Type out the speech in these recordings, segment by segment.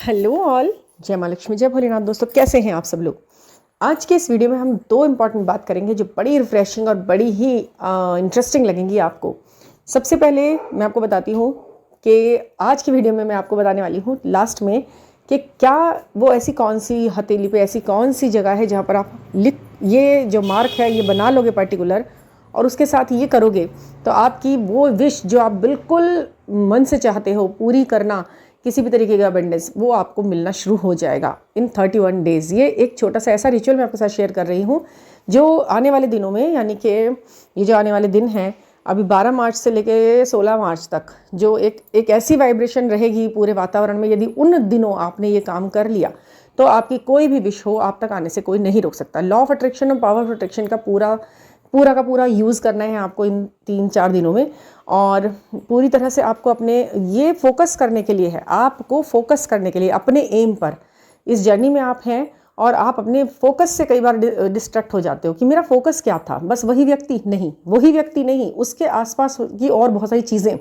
Hello all, जय माँ लक्ष्मी, जय भोलेनाथ। दोस्तों, कैसे हैं आप सब लोग। आज के इस वीडियो में हम दो इम्पॉर्टेंट बात करेंगे जो बड़ी रिफ्रेशिंग और बड़ी ही इंटरेस्टिंग लगेंगी आपको। सबसे पहले मैं आपको बताती हूँ कि आज की वीडियो में मैं आपको बताने वाली हूँ लास्ट में कि क्या वो ऐसी कौन सी हथेली पे ऐसी कौन सी जगह है जहाँ पर आप ये जो मार्क है ये बना लोगे पर्टिकुलर, और उसके साथ ये करोगे तो आपकी वो विश जो आप बिल्कुल मन से चाहते हो पूरी करना, किसी भी तरीके का अबेंडेंस, वो आपको मिलना शुरू हो जाएगा इन 31 डेज़। ये एक छोटा सा ऐसा रिचुअल मैं आपके साथ शेयर कर रही हूँ जो आने वाले दिनों में, यानी कि ये जो आने वाले दिन हैं अभी 12 मार्च से लेके 16 मार्च तक, जो एक ऐसी वाइब्रेशन रहेगी पूरे वातावरण में। यदि उन दिनों आपने ये काम कर लिया तो आपकी कोई भी विश हो आप तक आने से कोई नहीं रोक सकता। लॉ ऑफ अट्रैक्शन और पावर ऑफ अट्रैक्शन का पूरा यूज़ करना है आपको इन 3-4 दिनों में, और पूरी तरह से आपको अपने ये फोकस करने के लिए है, आपको फोकस करने के लिए अपने एम पर। इस जर्नी में आप हैं और आप अपने फोकस से कई बार डिस्ट्रैक्ट हो जाते हो कि मेरा फोकस क्या था, बस वही व्यक्ति नहीं, उसके आसपास की और बहुत सारी चीज़ें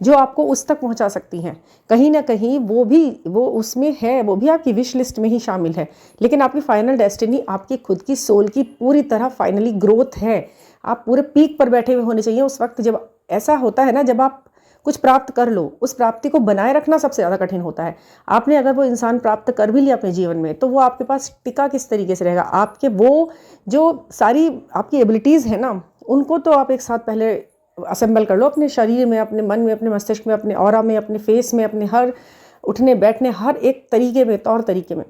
जो आपको उस तक पहुंचा सकती हैं। कहीं ना कहीं वो उसमें है, वो भी आपकी विश लिस्ट में ही शामिल है, लेकिन आपकी फाइनल डेस्टिनी आपकी खुद की सोल की पूरी तरह फाइनली ग्रोथ है। आप पूरे पीक पर बैठे हुए होने चाहिए उस वक्त। जब ऐसा होता है ना, जब आप कुछ प्राप्त कर लो, उस प्राप्ति को बनाए रखना सबसे ज़्यादा कठिन होता है। आपने अगर वो इंसान प्राप्त कर भी लिया अपने जीवन में, तो वो आपके पास टिका किस तरीके से रहेगा। आपके वो जो सारी आपकी एबिलिटीज़ है ना, उनको तो आप एक साथ पहले असेंबल कर लो अपने शरीर में, अपने मन में, अपने मस्तिष्क में, अपने ऑरा में, अपने फेस में, अपने हर उठने बैठने हर एक तरीके में, तौर तरीके में।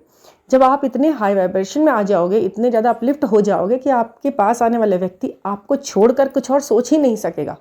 जब आप इतने हाई वाइब्रेशन में आ जाओगे, इतने ज़्यादा अपलिफ्ट हो जाओगे कि आपके पास आने वाले व्यक्ति आपको छोड़कर कुछ और सोच ही नहीं सकेगा,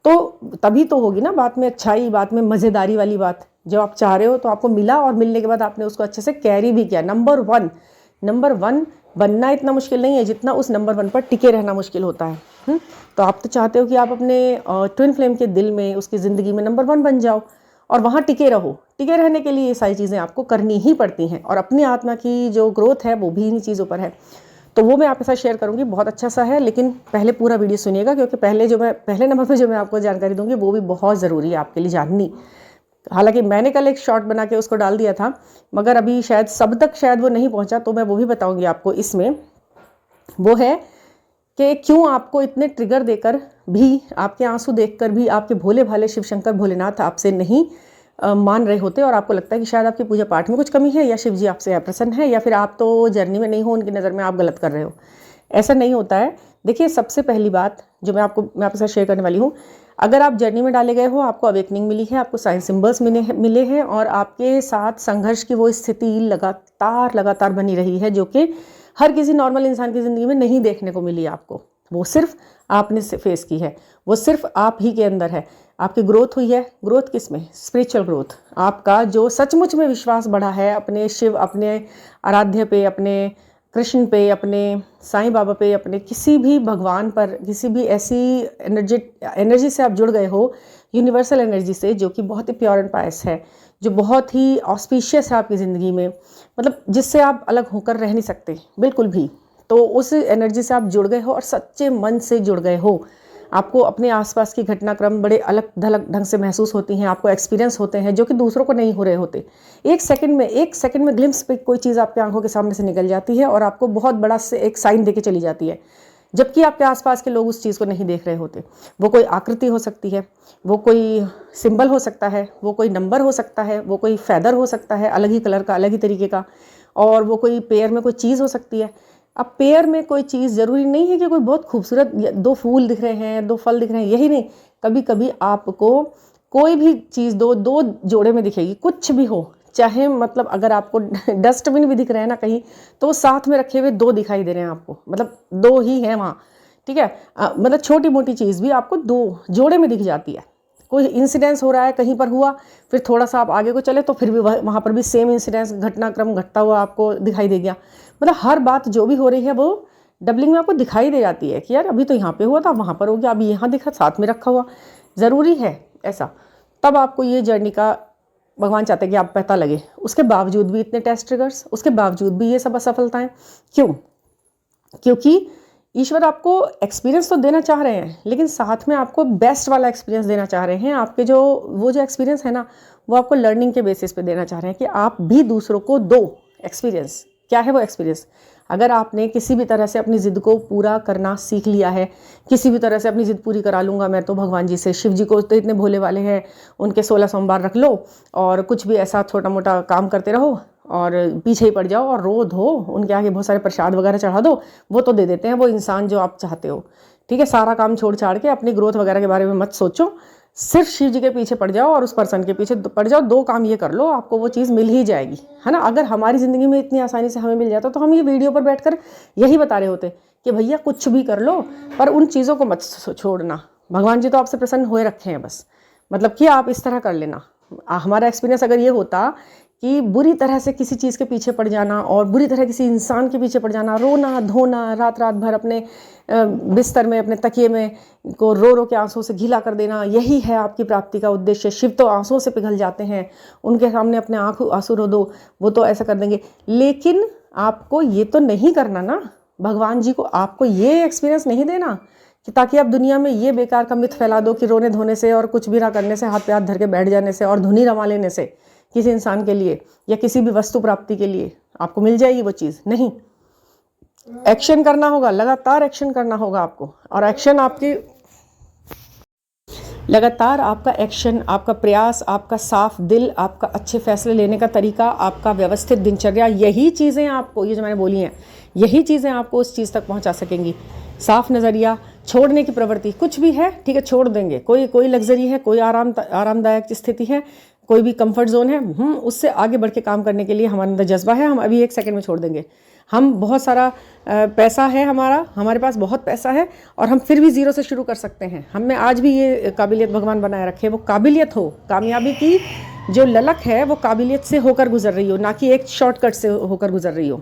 तो तभी तो होगी ना बात में अच्छाई, बात में मज़ेदारी वाली बात। जब आप चाह रहे हो तो आपको मिला, और मिलने के बाद आपने उसको अच्छे से कैरी भी किया। नंबर वन बनना इतना मुश्किल नहीं है जितना उस नंबर 1 पर टिके रहना मुश्किल होता है। तो आप तो चाहते हो कि आप अपने ट्विन फ्लेम के दिल में, उसकी ज़िंदगी में नंबर 1 बन जाओ और वहाँ टिके रहो। टिके रहने के लिए ये सारी चीज़ें आपको करनी ही पड़ती हैं, और अपनी आत्मा की जो ग्रोथ है वो भी इन्हीं चीज़ों पर है। तो वो मैं आपके साथ शेयर करूंगी, बहुत अच्छा सा है, लेकिन पहले पूरा वीडियो सुनिएगा, क्योंकि पहले नंबर पे जो मैं आपको जानकारी दूंगी वो भी बहुत ज़रूरी है आपके लिए जाननी। हालांकि मैंने कल एक शॉर्ट बना के उसको डाल दिया था, मगर अभी शायद सब तक शायद वो नहीं पहुंचा, तो मैं वो भी बताऊंगी आपको इसमें। वो है कि क्यों आपको इतने ट्रिगर देकर भी, आपके आंसू देखकर भी आपके भोले भाले शिव शंकर भोलेनाथ आपसे नहीं मान रहे होते, और आपको लगता है कि शायद आपकी पूजा पाठ में कुछ कमी है, या शिव जी आपसे अप्रसन्न है, या फिर आप तो जर्नी में नहीं हो, उनकी नज़र में आप गलत कर रहे हो। ऐसा नहीं होता है। देखिए, सबसे पहली बात जो मैं आपके साथ शेयर करने वाली हूँ, अगर आप जर्नी में डाले गए हो, आपको अवेकनिंग मिली है, आपको साइन सिंबल्स मिले हैं, और आपके साथ संघर्ष की वो स्थिति लगातार बनी रही है, जो कि हर किसी नॉर्मल इंसान की ज़िंदगी में नहीं देखने को मिली आपको। वो सिर्फ आपने फेस की है, वो सिर्फ आप ही के अंदर है। आपकी ग्रोथ हुई है। ग्रोथ किस में? Spiritual growth. आपका जो सचमुच में विश्वास बढ़ा है अपने शिव, अपने आराध्य पे, अपने कृष्ण पे, अपने साईं बाबा पे, अपने किसी भी भगवान पर, किसी भी ऐसी एनर्जी से आप जुड़ गए हो, यूनिवर्सल एनर्जी से, जो कि बहुत ही प्योर एंड पायस है, जो बहुत ही ऑस्पिशियस है आपकी ज़िंदगी में, मतलब जिससे आप अलग होकर रह नहीं सकते बिल्कुल भी। तो उस एनर्जी से आप जुड़ गए हो और सच्चे मन से जुड़ गए हो। आपको अपने आसपास की घटनाक्रम बड़े अलग थलग ढंग से महसूस होती हैं, आपको एक्सपीरियंस होते हैं जो कि दूसरों को नहीं हो रहे होते। एक सेकंड में ग्लिम्स पे कोई चीज़ आपकी आंखों के सामने से निकल जाती है और आपको बहुत बड़ा से एक साइन देके चली जाती है, जबकि आपके आसपास के लोग उस चीज़ को नहीं देख रहे होते। वो कोई आकृति हो सकती है, वो कोई सिंबल हो सकता है, वो कोई नंबर हो सकता है, वो कोई फैदर हो सकता है अलग ही कलर का, अलग ही तरीके का, और वो कोई पेयर में कोई चीज़ हो सकती है। अब पेयर में कोई चीज़ ज़रूरी नहीं है कि कोई बहुत खूबसूरत 2 फूल दिख रहे हैं, 2 फल दिख रहे हैं, यही नहीं, कभी कभी आपको कोई भी चीज़ दो जोड़े में दिखेगी, कुछ भी हो, चाहे मतलब अगर आपको डस्टबिन भी दिख रहे हैं ना कहीं, तो साथ में रखे हुए 2 दिखाई दे रहे हैं आपको, मतलब 2 ही हैं वहाँ, ठीक है। मतलब छोटी मोटी चीज़ भी आपको 2 जोड़े में दिख जाती है। कोई इंसिडेंस हो रहा है, कहीं पर हुआ, फिर थोड़ा सा आप आगे को चले तो फिर भी वहाँ पर भी सेम इंसिडेंस, घटनाक्रम घटता हुआ आपको दिखाई दे गया। मतलब हर बात जो भी हो रही है वो डबलिंग में आपको दिखाई दे जाती है कि यार अभी तो यहाँ पे हुआ था, वहाँ पर हो गया, अभी यहाँ दिखा, साथ में रखा हुआ। ज़रूरी है ऐसा, तब आपको ये जर्नी का भगवान चाहते हैं कि आप पता लगे। उसके बावजूद भी इतने टेस्ट ट्रिगर्स, उसके बावजूद भी ये सब असफलताएं क्यों? क्योंकि ईश्वर आपको एक्सपीरियंस तो देना चाह रहे हैं, लेकिन साथ में आपको बेस्ट वाला एक्सपीरियंस देना चाह रहे हैं। आपके जो एक्सपीरियंस है ना, वो आपको लर्निंग के बेसिस पे देना चाह रहे हैं कि आप भी दूसरों को दो एक्सपीरियंस। क्या है वो एक्सपीरियंस? अगर आपने किसी भी तरह से अपनी ज़िद को पूरा करना सीख लिया है, किसी भी तरह से अपनी ज़िद पूरी करा लूँगा मैं तो भगवान जी से, शिव जी को तो इतने भोले वाले हैं, उनके 16 सोमवार रख लो और कुछ भी ऐसा छोटा मोटा काम करते रहो और पीछे ही पड़ जाओ और रो धो, उनके आगे बहुत सारे प्रसाद वगैरह चढ़ा दो, वो तो दे देते हैं वो इंसान जो आप चाहते हो। ठीक है, सारा काम छोड़ छाड़ के अपनी ग्रोथ वगैरह के बारे में मत सोचो, सिर्फ शिव जी के पीछे पड़ जाओ और उस पर्सन के पीछे पड़ जाओ, दो काम ये कर लो, आपको वो चीज़ मिल ही जाएगी, है ना। अगर हमारी ज़िंदगी में इतनी आसानी से हमें मिल जाता तो हम ये वीडियो पर बैठकर यही बता रहे होते कि भैया कुछ भी कर लो पर उन चीज़ों को मत छोड़ना। भगवान जी तो आपसे प्रसन्न हुए रखे हैं बस, मतलब कि आप इस तरह कर लेना। हमारा एक्सपीरियंस अगर ये होता कि बुरी तरह से किसी चीज़ के पीछे पड़ जाना और बुरी तरह किसी इंसान के पीछे पड़ जाना, रोना धोना, रात रात भर अपने बिस्तर में, अपने तकिए में को रो के आंसू से गीला कर देना, यही है आपकी प्राप्ति का उद्देश्य। शिव तो आंसुओं से पिघल जाते हैं, उनके सामने अपने आंसू रो दो, वो तो ऐसा कर देंगे। लेकिन आपको ये तो नहीं करना ना, भगवान जी को आपको ये एक्सपीरियंस नहीं देना कि ताकि आप दुनिया में ये बेकार का मिथ फैला दो कि रोने धोने से और कुछ भी ना करने से, हाथ पे हाथ धर के बैठ जाने से और धुनी रमा लेने से किसी इंसान के लिए या किसी भी वस्तु प्राप्ति के लिए आपको मिल जाएगी वो चीज़। नहीं, एक्शन करना होगा, लगातार एक्शन करना होगा आपको। और एक्शन आपके लगातार आपका एक्शन, आपका प्रयास, आपका साफ दिल, आपका अच्छे फैसले लेने का तरीका, आपका व्यवस्थित दिनचर्या, यही चीज़ें आपको, ये जो मैंने बोली हैं, यही चीज़ें आपको उस चीज़ तक पहुंचा सकेंगी। साफ नज़रिया, छोड़ने की प्रवृत्ति, कुछ भी है ठीक है छोड़ देंगे, कोई लग्जरी है, कोई आरामदायक स्थिति है, कोई भी कंफर्ट जोन है, उससे आगे बढ़ के काम करने के लिए हमारे अंदर जज्बा है, हम अभी 1 सेकंड में छोड़ देंगे। हम बहुत सारा पैसा है हमारे पास बहुत पैसा है और हम फिर भी ज़ीरो से शुरू कर सकते हैं। हम में आज भी ये काबिलियत भगवान बनाए रखे, वो काबिलियत हो, कामयाबी की जो ललक है वो काबिलियत से होकर गुजर रही हो, ना कि एक शॉर्टकट से होकर गुजर रही हो।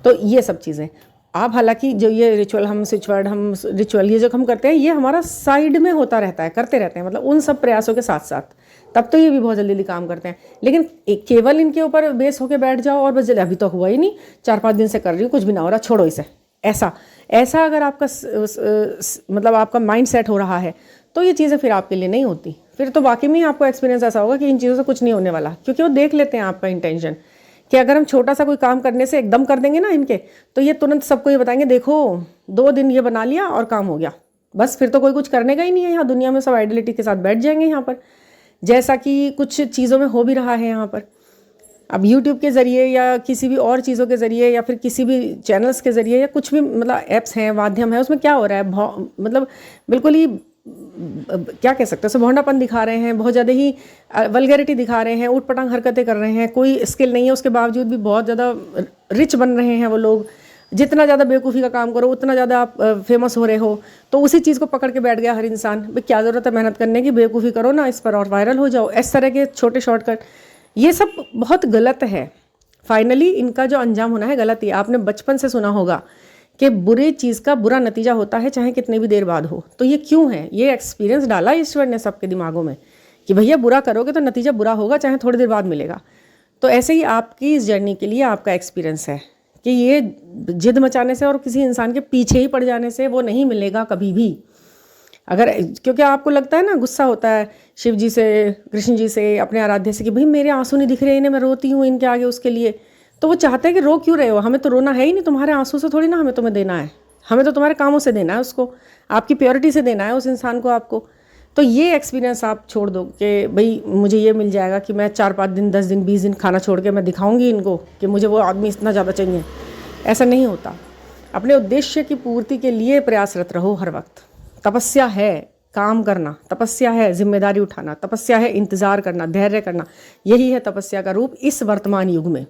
तो ये सब चीज़ें आप, हालांकि जो ये रिचुअल ये जो हम करते हैं ये हमारा साइड में होता रहता है, करते रहते हैं, मतलब उन सब प्रयासों के साथ साथ, तब तो ये भी बहुत जल्दी काम करते हैं। लेकिन केवल इनके ऊपर बेस होके बैठ जाओ और बस जल्दी अभी तो हुआ ही नहीं, 4-5 दिन से कर रही हूँ, कुछ भी ना हो रहा, छोड़ो इसे, ऐसा अगर आपका मतलब आपका माइंड सेट हो रहा है तो ये चीज़ें फिर आपके लिए नहीं होती। फिर तो वाकई में आपको एक्सपीरियंस ऐसा होगा कि इन चीज़ों से कुछ नहीं होने वाला, क्योंकि वो देख लेते हैं आपका इंटेंशन कि अगर हम छोटा सा कोई काम करने से एकदम कर देंगे ना इनके, तो ये तुरंत सबको ये बताएंगे, देखो 2 दिन ये बना लिया और काम हो गया, बस फिर तो कोई कुछ करने का ही नहीं है यहाँ दुनिया में, सब आइडियलिटी के साथ बैठ जाएंगे यहाँ पर, जैसा कि कुछ चीज़ों में हो भी रहा है यहाँ पर। अब यूट्यूब के ज़रिए या किसी भी और चीज़ों के ज़रिए या फिर किसी भी चैनल्स के ज़रिए या कुछ भी, मतलब ऐप्स हैं, माध्यम है, उसमें क्या हो रहा है, मतलब बिल्कुल ही क्या कह सकते हैं, भौंडापन दिखा रहे हैं, बहुत ज़्यादा ही वल्गैरिटी दिखा रहे हैं, ऊट-पटांग हरकतें कर रहे हैं, कोई स्किल नहीं है उसके बावजूद भी बहुत ज़्यादा रिच बन रहे हैं वो लोग। जितना ज़्यादा बेवकूफ़ी का काम करो उतना ज़्यादा आप फेमस हो रहे हो, तो उसी चीज़ को पकड़ के बैठ गया हर इंसान, भाई क्या ज़रूरत है मेहनत करने की, बेवकूफ़ी करो ना इस पर और वायरल हो जाओ, इस तरह के छोटे शॉर्टकट, ये सब बहुत गलत है। फाइनली इनका जो अंजाम होना है गलत ही। आपने बचपन से सुना होगा कि बुरी चीज़ का बुरा नतीजा होता है चाहे कितनी भी देर बाद हो। तो ये क्यों है? ये एक्सपीरियंस डाला ईश्वर ने सबके दिमागों में कि भैया बुरा करोगे तो नतीजा बुरा होगा, चाहे थोड़ी देर बाद मिलेगा। तो ऐसे ही आपकी इस जर्नी के लिए आपका एक्सपीरियंस है कि ये जिद मचाने से और किसी इंसान के पीछे ही पड़ जाने से वो नहीं मिलेगा कभी भी। अगर क्योंकि आपको लगता है ना, गुस्सा होता है शिव जी से, कृष्ण जी से, अपने आराध्य से कि भाई मेरे आंसू नहीं दिख रहे इन्हें, मैं रोती हूँ इनके आगे, उसके लिए तो वो चाहते हैं कि रो क्यों रहे हो, हमें तो रोना है ही नहीं, तुम्हारे आंसू से थोड़ी ना हमें तुम्हें देना है, हमें तो तुम्हारे कामों से देना है उसको, आपकी प्योरिटी से देना है उस इंसान को आपको। तो ये एक्सपीरियंस आप छोड़ दो कि भाई मुझे ये मिल जाएगा कि मैं 4-5 दिन 10 दिन 20 दिन खाना छोड़ के मैं दिखाऊंगी इनको कि मुझे वो आदमी इतना ज़्यादा चाहिए। ऐसा नहीं होता। अपने उद्देश्य की पूर्ति के लिए प्रयासरत रहो हर वक्त। तपस्या है काम करना, तपस्या है जिम्मेदारी उठाना, तपस्या है इंतज़ार करना, धैर्य करना, यही है तपस्या का रूप इस वर्तमान युग में।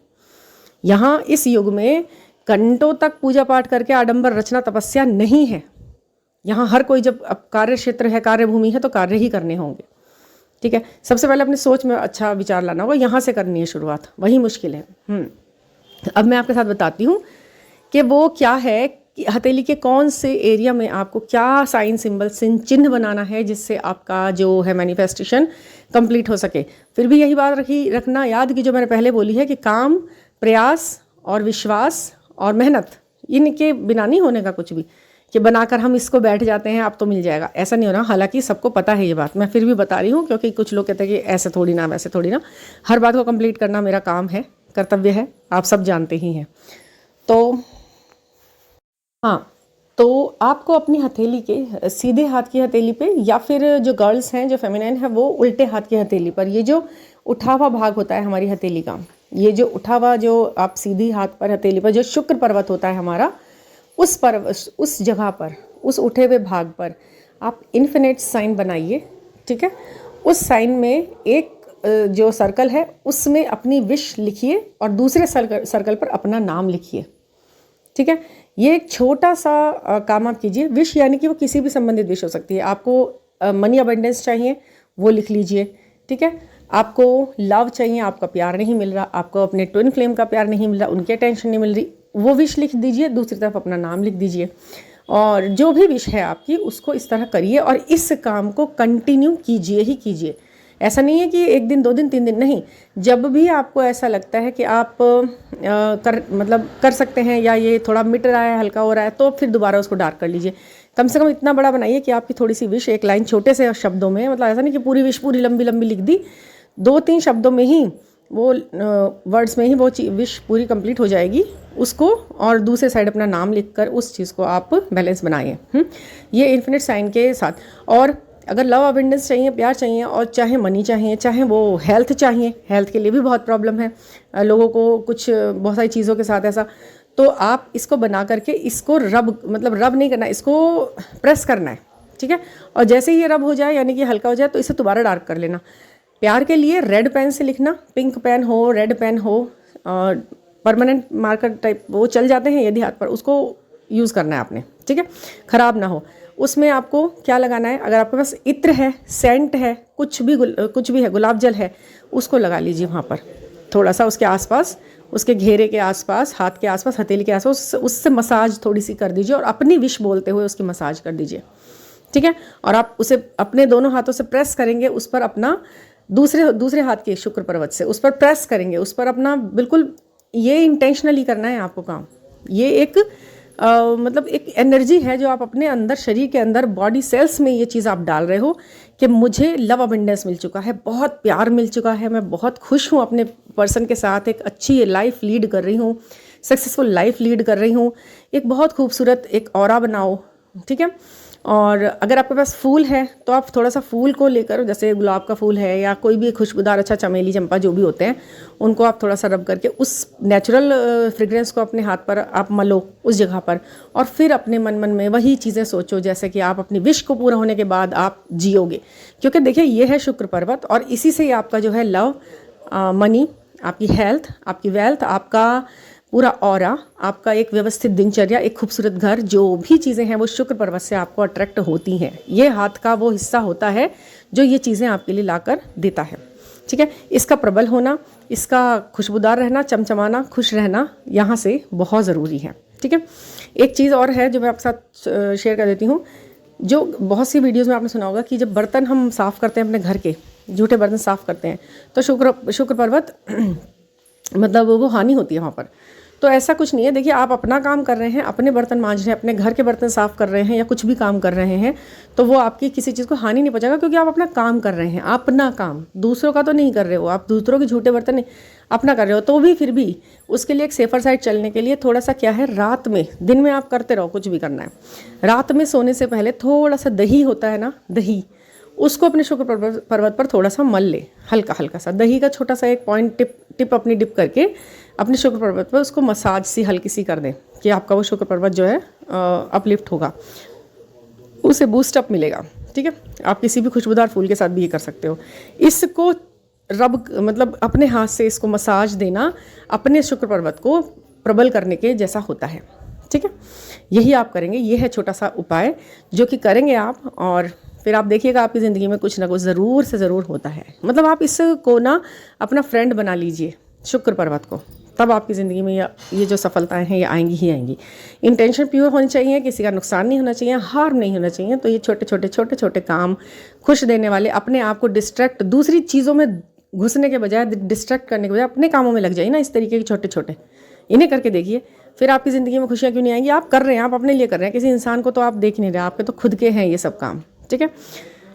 यहाँ इस युग में घंटों तक पूजा पाठ करके आडंबर रचना तपस्या नहीं है। यहाँ हर कोई, जब अब कार्य क्षेत्र है, कार्यभूमि है, तो कार्य ही करने होंगे। ठीक है, सबसे पहले अपनी सोच में अच्छा विचार लाना होगा, यहाँ से करनी है शुरुआत, वही मुश्किल है। अब मैं आपके साथ बताती हूँ कि वो क्या है, कि हथेली के कौन से एरिया में आपको क्या साइन सिंबल चिन्ह बनाना है जिससे आपका जो है मैनिफेस्टेशन कंप्लीट हो सके। फिर भी यही बात रखना याद कि जो मैंने पहले बोली है कि काम, प्रयास और विश्वास और मेहनत, इनके बिना नहीं होने का कुछ भी। कि बनाकर हम इसको बैठ जाते हैं अब तो मिल जाएगा, ऐसा नहीं होना। हालांकि सबको पता है ये बात, मैं फिर भी बता रही हूँ क्योंकि कुछ लोग कहते हैं कि ऐसे थोड़ी ना वैसे थोड़ी ना। हर बात को कंप्लीट करना मेरा काम है, कर्तव्य है, आप सब जानते ही हैं। तो हाँ, तो आपको अपनी हथेली के सीधे हाथ की हथेली पे, या फिर जो गर्ल्स हैं जो फेमिनाइन है वो उल्टे हाथ की हथेली पर, ये जो उठा हुआ भाग होता है हमारी हथेली का, ये जो उठा हुआ जो आप सीधी हाथ पर हथेली पर जो शुक्र पर्वत होता है हमारा, उस जगह पर, उस उठे हुए भाग पर आप इन्फिनिट साइन बनाइए। ठीक है, उस साइन में एक जो सर्कल है उसमें अपनी विश लिखिए और दूसरे सर्कल पर अपना नाम लिखिए। ठीक है, ये एक छोटा सा काम आप कीजिए। विश यानी कि वो किसी भी संबंधित विश हो सकती है। आपको मनी अबंडेंस चाहिए, वो लिख लीजिए। ठीक है, आपको लव चाहिए, आपका प्यार नहीं मिल रहा, आपको अपने ट्विन फ्लेम का प्यार नहीं मिल रहा, उनकी अटेंशन नहीं मिल रही, वो विश लिख दीजिए, दूसरी तरफ अपना नाम लिख दीजिए। और जो भी विश है आपकी उसको इस तरह करिए और इस काम को कंटिन्यू कीजिए ही कीजिए। ऐसा नहीं है कि 1 दिन 2 दिन 3 दिन, नहीं, जब भी आपको ऐसा लगता है कि आप कर सकते हैं या ये थोड़ा मिट रहा है, हल्का हो रहा है, तो फिर दोबारा उसको डार्क कर लीजिए। कम से कम इतना बड़ा बनाइए कि आपकी थोड़ी सी विश एक लाइन छोटे से शब्दों में, मतलब ऐसा नहीं कि पूरी विश पूरी लंबी लंबी लिख दी, 2-3 शब्दों में ही वो वर्ड्स में ही वो विश पूरी कंप्लीट हो जाएगी उसको, और दूसरे साइड अपना नाम लिखकर उस चीज़ को आप बैलेंस बनाइए। ये इन्फिनिट साइन के साथ। और अगर लव अबंडेंस चाहिए, प्यार चाहिए, और चाहे मनी चाहिए, चाहे वो हेल्थ चाहिए, हेल्थ के लिए भी बहुत प्रॉब्लम है लोगों को, कुछ बहुत सारी चीज़ों के साथ ऐसा, तो आप इसको बना करके इसको रब नहीं करना, इसको प्रेस करना है। ठीक है, और जैसे ही ये रब हो जाए यानी कि हल्का हो जाए तो इसे दोबारा डार्क कर लेना। प्यार के लिए रेड पेन से लिखना, पिंक पेन हो, रेड पेन हो, परमानेंट मार्कर टाइप वो चल जाते हैं यदि हाथ पर, उसको यूज़ करना है आपने। ठीक है, ख़राब ना हो। उसमें आपको क्या लगाना है, अगर आपके पास इत्र है, सेंट है, कुछ भी है, गुलाब जल है, उसको लगा लीजिए वहाँ पर थोड़ा सा, उसके आसपास, उसके घेरे के आसपास, हाथ के आसपास, हथेली के आसपास, उससे मसाज थोड़ी सी कर दीजिए और अपनी विश बोलते हुए उसकी मसाज कर दीजिए। ठीक है, और आप उसे अपने दोनों हाथों से प्रेस करेंगे उस पर, अपना दूसरे हाथ के शुक्र पर्वत से उस पर प्रेस करेंगे, उस पर अपना, बिल्कुल ये इंटेंशनली करना है आपको काम। ये एक मतलब एक एनर्जी है जो आप अपने अंदर, शरीर के अंदर, बॉडी सेल्स में ये चीज़ आप डाल रहे हो कि मुझे लव अबंडेंस मिल चुका है, बहुत प्यार मिल चुका है, मैं बहुत खुश हूँ अपने पर्सन के साथ, एक अच्छी लाइफ लीड कर रही हूँ, सक्सेसफुल लाइफ लीड कर रही हूँ, एक बहुत खूबसूरत एक ऑरा बनाओ। ठीक है, और अगर आपके पास फूल है तो आप थोड़ा सा फूल को लेकर, जैसे गुलाब का फूल है या कोई भी खुशबूदार अच्छा चमेली, चंपा, जो भी होते हैं, उनको आप थोड़ा सा रब करके उस नेचुरल फ्रेग्रेंस को अपने हाथ पर आप मलो उस जगह पर, और फिर अपने मन में वही चीज़ें सोचो जैसे कि आप अपनी विश को पूरा होने के बाद आप जियोगे। क्योंकि देखिए ये है शुक्र पर्वत, और इसी से ही आपका जो है लव, मनी, आपकी हेल्थ, आपकी वेल्थ, आपका पूरा ऑरा, आपका एक व्यवस्थित दिनचर्या, एक खूबसूरत घर, जो भी चीज़ें हैं वो शुक्र पर्वत से आपको अट्रैक्ट होती हैं। ये हाथ का वो हिस्सा होता है जो ये चीज़ें आपके लिए लाकर देता है। ठीक है, इसका प्रबल होना, इसका खुशबूदार रहना, चमचमाना, खुश रहना यहाँ से बहुत ज़रूरी है। ठीक है, एक चीज़ और है जो मैं आपके साथ शेयर कर देती हूँ, जो बहुत सी वीडियोज़ में आपने सुना होगा कि जब बर्तन हम साफ़ करते हैं अपने घर के, जूठे बर्तन साफ़ करते हैं, तो शुक्र पर्वत मतलब वो हानि होती है वहाँ पर। तो ऐसा कुछ नहीं है। देखिए, आप अपना काम कर रहे हैं, अपने बर्तन मांज रहे हैं, अपने घर के बर्तन साफ़ कर रहे हैं या कुछ भी काम कर रहे हैं, तो वो आपकी किसी चीज़ को हानि नहीं पहुंचाएगा, क्योंकि आप अपना काम कर रहे हैं, अपना काम, दूसरों का तो नहीं कर रहे हो आप, दूसरों के झूठे बर्तन नहीं, अपना कर रहे हो। तो भी फिर भी उसके लिए एक सेफर साइड चलने के लिए थोड़ा सा क्या है, रात में, दिन में आप करते रहो कुछ भी करना है, रात में सोने से पहले थोड़ा सा दही होता है ना, दही, उसको अपने शुक्र पर्वत पर थोड़ा सा मल ले, हल्का हल्का सा दही का छोटा सा एक पॉइंट टिप अपनी डिप करके अपने शुक्र पर्वत पर उसको मसाज सी हल्की सी कर दें कि आपका वो शुक्र पर्वत जो है अपलिफ्ट होगा, उसे बूस्ट अप मिलेगा। ठीक है, आप किसी भी खुशबूदार फूल के साथ भी ये कर सकते हो। इसको रब मतलब अपने हाथ से इसको मसाज देना अपने शुक्र पर्वत को प्रबल करने के जैसा होता है। ठीक है, यही आप करेंगे, ये है छोटा सा उपाय जो कि करेंगे आप, और फिर आप देखिएगा आपकी ज़िंदगी में कुछ ना कुछ ज़रूर से ज़रूर होता है। मतलब आप इसको ना अपना फ्रेंड बना लीजिए शुक्र पर्वत को, तब आपकी ज़िंदगी में ये जो सफलताएं हैं ये आएंगी ही आएंगी। इंटेंशन प्योर होनी चाहिए, किसी का नुकसान नहीं होना चाहिए, हार्म नहीं होना चाहिए। तो ये छोटे छोटे काम खुश देने वाले, अपने आप को डिस्ट्रैक्ट, दूसरी चीज़ों में घुसने के बजाय, डिस्ट्रैक्ट करने के बजाय अपने कामों में लग जाइए ना, इस तरीके के छोटे छोटे, इन्हें करके देखिए, फिर आपकी ज़िंदगी में खुशियाँ क्यों नहीं आएंगी। आप कर रहे हैं, आप अपने लिए कर रहे हैं, किसी इंसान को तो आप देख नहीं रहे, आपके तो खुद के हैं ये सब काम, ठीक है।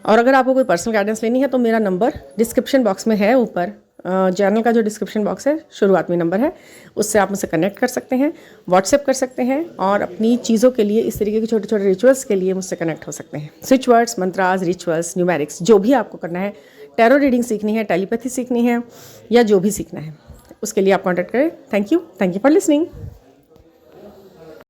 और अगर आपको कोई पर्सनल गाइडेंस लेनी है तो मेरा नंबर डिस्क्रिप्शन बॉक्स में है, ऊपर चैनल का जो डिस्क्रिप्शन बॉक्स है शुरुआत में नंबर है, उससे आप मुझसे कनेक्ट कर सकते हैं, व्हाट्सएप कर सकते हैं और अपनी चीज़ों के लिए, इस तरीके के छोटे छोटे रिचुअल्स के लिए मुझसे कनेक्ट हो सकते हैं। Switch words, mantras, rituals, numerics, जो भी आपको करना है, टैरो रीडिंग सीखनी है, टेलीपैथी सीखनी है या जो भी सीखना है, उसके लिए आप कॉन्टैक्ट करें। Thank you for listening.